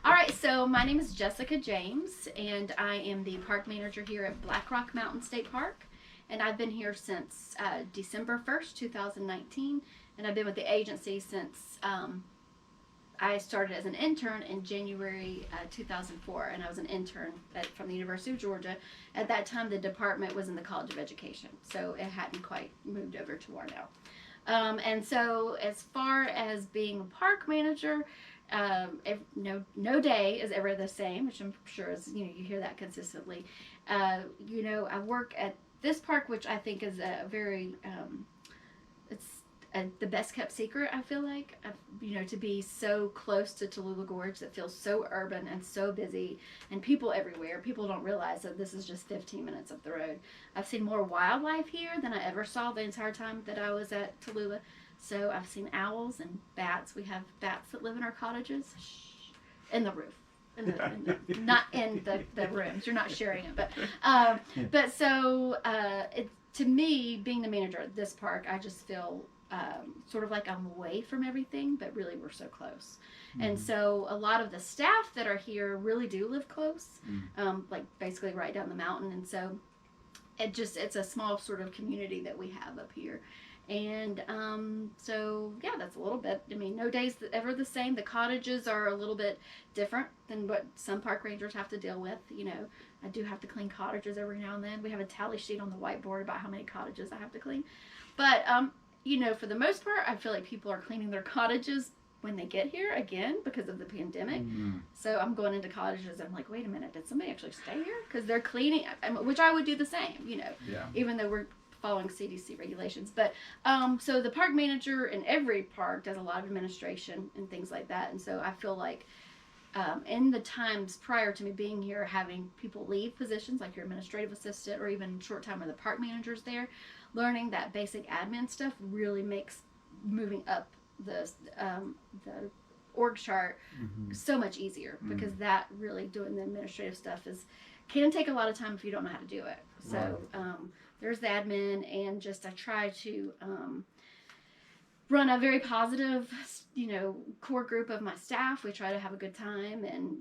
All right, so my name is Jessica James, and I am the park manager here at Black Rock Mountain State Park. And I've been here since December 1st, 2019, and I've been with the agency since I started as an intern in January 2004, and I was an intern from the University of Georgia. At that time, the department was in the College of Education, so it hadn't quite moved over to Warnell. And so, as far as being a park manager, no day is ever the same, which I'm sure is you hear that consistently. I work at this park, which I think is a very it's the best kept secret. I feel like to be so close to Tallulah Gorge that feels so urban and so busy and people everywhere. People don't realize that this is just 15 minutes up the road. I've seen more wildlife here than I ever saw the entire time that I was at Tallulah. So I've seen owls and bats. We have bats that live in our cottages, in the roof. Not in the rooms. You're not sharing it, but so to me, being the manager at this park, I just feel sort of like I'm away from everything, but really we're so close. Mm-hmm. And so a lot of the staff that are here really do live close, like basically right down the mountain. And so it's a small sort of community that we have up here. And so yeah, that's a little bit. I mean, no day's ever the same. The cottages are a little bit different than what some park rangers have to deal with. I do have to clean cottages every now and then. We have a tally sheet on the whiteboard about how many cottages I have to clean. But for the most part, I feel like people are cleaning their cottages when they get here again because of the pandemic. Mm-hmm. So I'm going into cottages. I'm like, wait a minute, did somebody actually stay here? Because they're cleaning, which I would do the same. Even though we're following CDC regulations. But so the park manager in every park does a lot of administration and things like that. And so I feel like in the times prior to me being here, having people leave positions like your administrative assistant or even short time where the park manager's there, learning that basic admin stuff really makes moving up the org chart so much easier, because that really doing the administrative stuff can take a lot of time if you don't know how to do it. So there's the admin, and just I try to run a very positive, core group of my staff. We try to have a good time, and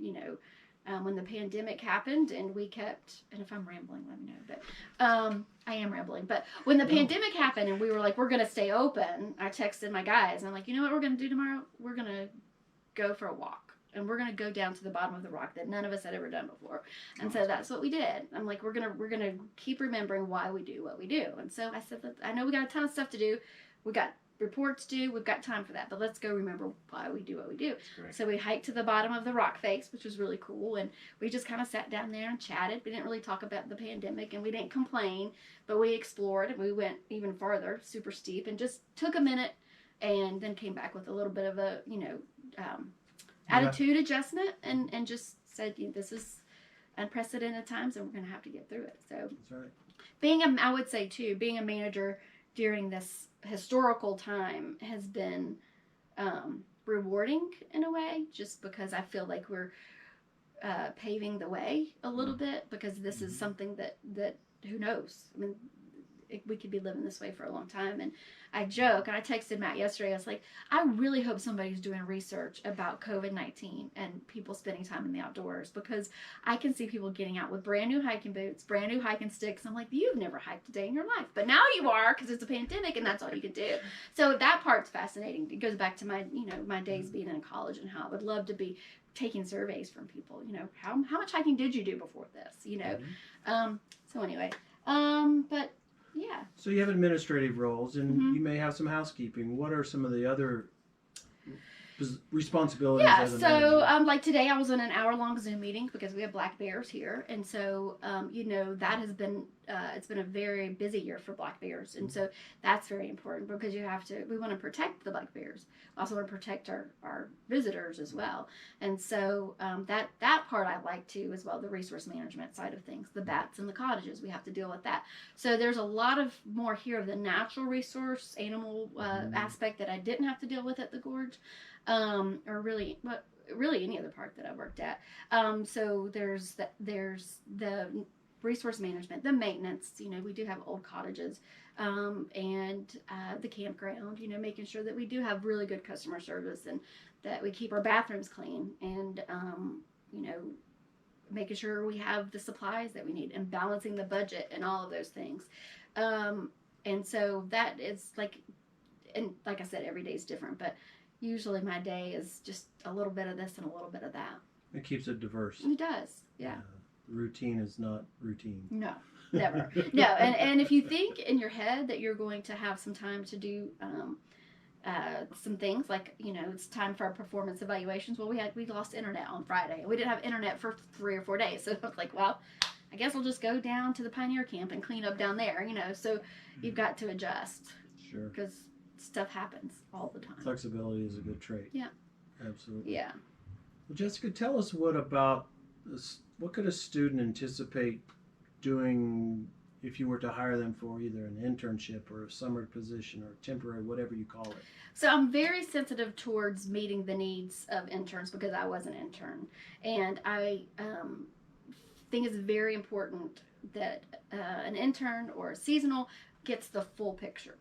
when the pandemic happened, and we kept, and if I'm rambling, let me know. But I am rambling. But when the pandemic happened, and we were like, we're gonna stay open, I texted my guys, and I'm like, you know what we're gonna do tomorrow? We're gonna go for a walk. And we're gonna go down to the bottom of the rock that none of us had ever done before. And so that's what we did. I'm like, we're gonna keep remembering why we do what we do. And so I said, I know we got a ton of stuff to do. We got reports due. We've got time for that. But let's go remember why we do what we do. So we hiked to the bottom of the rock face, which was really cool. And we just kind of sat down there and chatted. We didn't really talk about the pandemic, and we didn't complain. But we explored, and we went even farther, super steep, and just took a minute, and then came back with a little bit of a attitude adjustment, and just said, this is unprecedented times, and we're going to have to get through it. So that's right. I would say too, being a manager during this historical time has been rewarding in a way, just because I feel like we're paving the way a little bit, because this is something that who knows? I mean, we could be living this way for a long time. And I joke, and I texted Matt yesterday, I was like, I really hope somebody's doing research about COVID-19 and people spending time in the outdoors, because I can see people getting out with brand new hiking boots, brand new hiking sticks. I'm like, you've never hiked a day in your life, but now you are, because it's a pandemic and that's all you can do. So that part's fascinating. It goes back to my, my days being in college, and how I would love to be taking surveys from people, how much hiking did you do before this, so anyway, but yeah. So you have administrative roles, and you may have some housekeeping. What are some of the other responsibilities? Yeah, as a so manager? like today I was in an hour-long Zoom meeting because we have black bears here, and so that has been it's been a very busy year for black bears, and so that's very important, because we want to protect the black bears. We also want to protect our visitors as well, and so that part I like too as well. The resource management side of things, the bats and the cottages, we have to deal with that. So there's a lot of more here of the natural resource animal aspect that I didn't have to deal with at the gorge. Or really any other park that I worked at. So there's the resource management, the maintenance. We do have old cottages, and the campground. Making sure that we do have really good customer service, and that we keep our bathrooms clean, and making sure we have the supplies that we need, and balancing the budget and all of those things. And so that is like, and like I said, every day is different, but usually my day is just a little bit of this and a little bit of that. It keeps it diverse. It does, yeah. Routine is not routine. No, never. No, and if you think in your head that you're going to have some time to do some things like, it's time for our performance evaluations. Well, we lost internet on Friday, and we didn't have internet for 3 or 4 days. So I was like, well, I guess we'll just go down to the Pioneer Camp and clean up down there, So you've got to adjust. Sure. Because stuff happens all the time. Flexibility is a good trait. Yeah. Absolutely. Yeah. Well, Jessica, tell us what could a student anticipate doing if you were to hire them for either an internship or a summer position or temporary, whatever you call it? So I'm very sensitive towards meeting the needs of interns because I was an intern. And I think it's very important that an intern or a seasonal gets the full picture,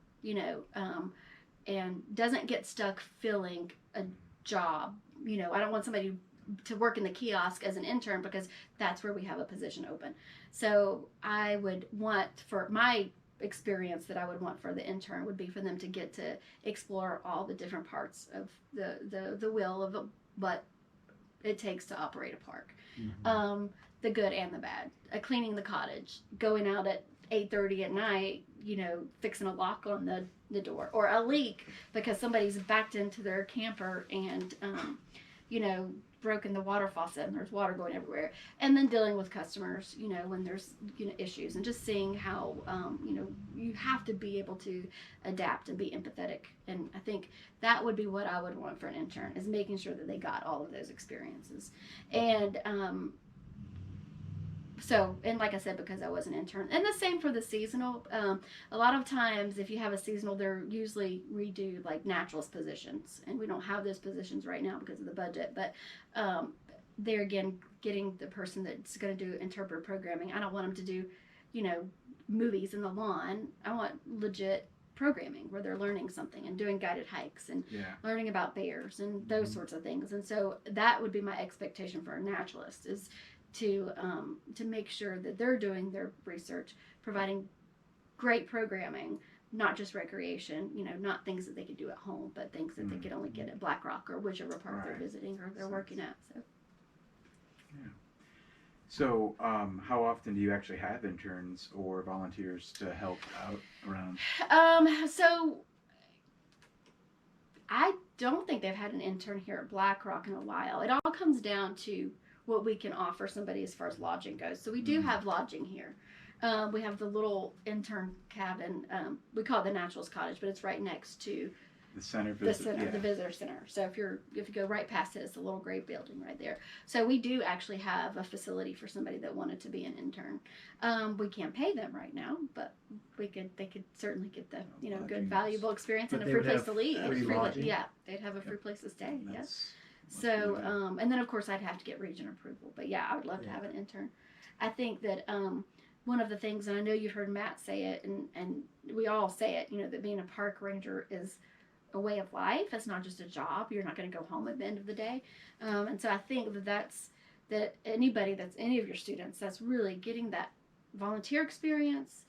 and doesn't get stuck filling a job. I don't want somebody to work in the kiosk as an intern because that's where we have a position open. So I would want, for my experience that I would want for the intern would be for them to get to explore all the different parts of the wheel of what it takes to operate a park. Mm-hmm. The good and the bad. Cleaning the cottage, going out at 8:30 at night, fixing a lock on the door, or a leak because somebody's backed into their camper and broken the water faucet and there's water going everywhere, and then dealing with customers when there's issues, and just seeing how you have to be able to adapt and be empathetic. And I think that would be what I would want for an intern, is making sure that they got all of those experiences. And and like I said, because I was an intern, and the same for the seasonal. A lot of times, if you have a seasonal, they're usually redo like naturalist positions, and we don't have those positions right now because of the budget. But they're again getting the person that's going to do interpretive programming. I don't want them to do, movies in the lawn. I want legit programming where they're learning something and doing guided hikes and learning about bears and those sorts of things. And so that would be my expectation for a naturalist, is to make sure that they're doing their research, providing great programming, not just recreation, not things that they could do at home, but things that they could only get at Black Rock or whichever park they're visiting or they're working at. So. Yeah. So, how often do you actually have interns or volunteers to help out around? So I don't think they've had an intern here at Black Rock in a while. It all comes down to what we can offer somebody as far as lodging goes. So we do have lodging here. We have the little intern cabin. We call it the Naturalist Cottage, but it's right next to The center, the visitor center. So if you go right past it, it's a little gray building right there. So we do actually have a facility for somebody that wanted to be an intern. We can't pay them right now, but they could certainly get the good valuable experience and a free place to leave. Yeah, they'd have a free place to stay. Yes. So and then of course I'd have to get region approval. But yeah, I would love to have an intern. I think that one of the things, and I know you've heard Matt say it, and we all say it, that being a park ranger is a way of life. It's not just a job. You're not going to go home at the end of the day. And so I think that anybody that's any of your students that's really getting that volunteer experience,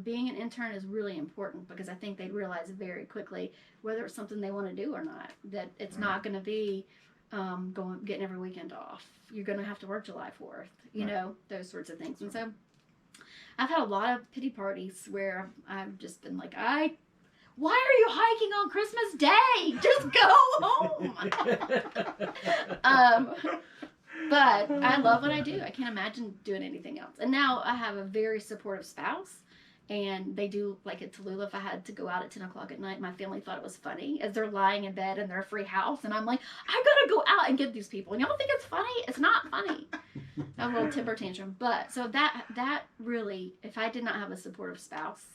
being an intern is really important, because I think they realize very quickly whether it's something they want to do or not, that it's not going to be getting every weekend off. You're going to have to work July 4th, those sorts of things. And so I've had a lot of pity parties where I've just been like, why are you hiking on Christmas Day? Just go home. But I love what I do. I can't imagine doing anything else. And now I have a very supportive spouse, and they do, like at Tallulah, if I had to go out at 10 o'clock at night, my family thought it was funny as they're lying in bed in their free house. And I'm like, I gotta go out and get these people. And y'all think it's funny? It's not funny. I have a little temper tantrum. But so that really, if I did not have a supportive spouse,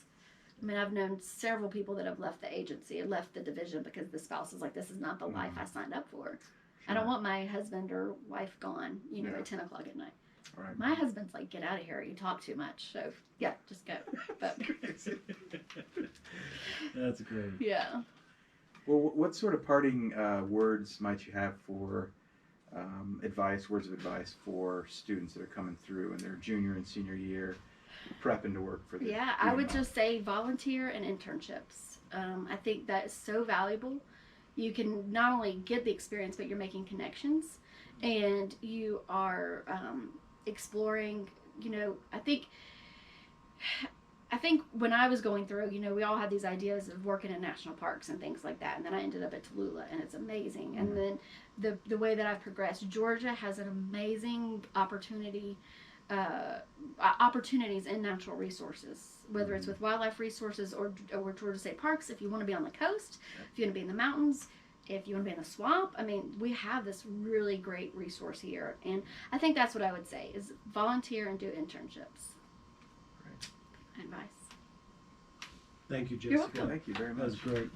I mean, I've known several people that have left the agency and left the division because the spouse is like, this is not the life I signed up for. Sure. I don't want my husband or wife gone, at 10 o'clock at night. Right. My husband's like, get out of here. You talk too much. So, yeah, just go. But that's great. Yeah. Well, what sort of parting words might you have for words of advice for students that are coming through in their junior and senior year, prepping to work for the Yeah, I would BMI? just say volunteer and internships. I think that is so valuable. You can not only get the experience, but you're making connections, and you are exploring. You know, I think when I was going through, you know, we all had these ideas of working in national parks and things like that, and then I ended up at Tallulah, and it's amazing. And then the way that I've progressed, Georgia has an amazing opportunities in natural resources, whether it's with wildlife resources or Georgia State Parks. If you want to be on the coast, if you want to be in the mountains, if you want to be in the swamp, I mean, we have this really great resource here, and I think that's what I would say is volunteer and do internships. Advice. Thank you, You're Jessica. welcome. Thank you very That was much. great.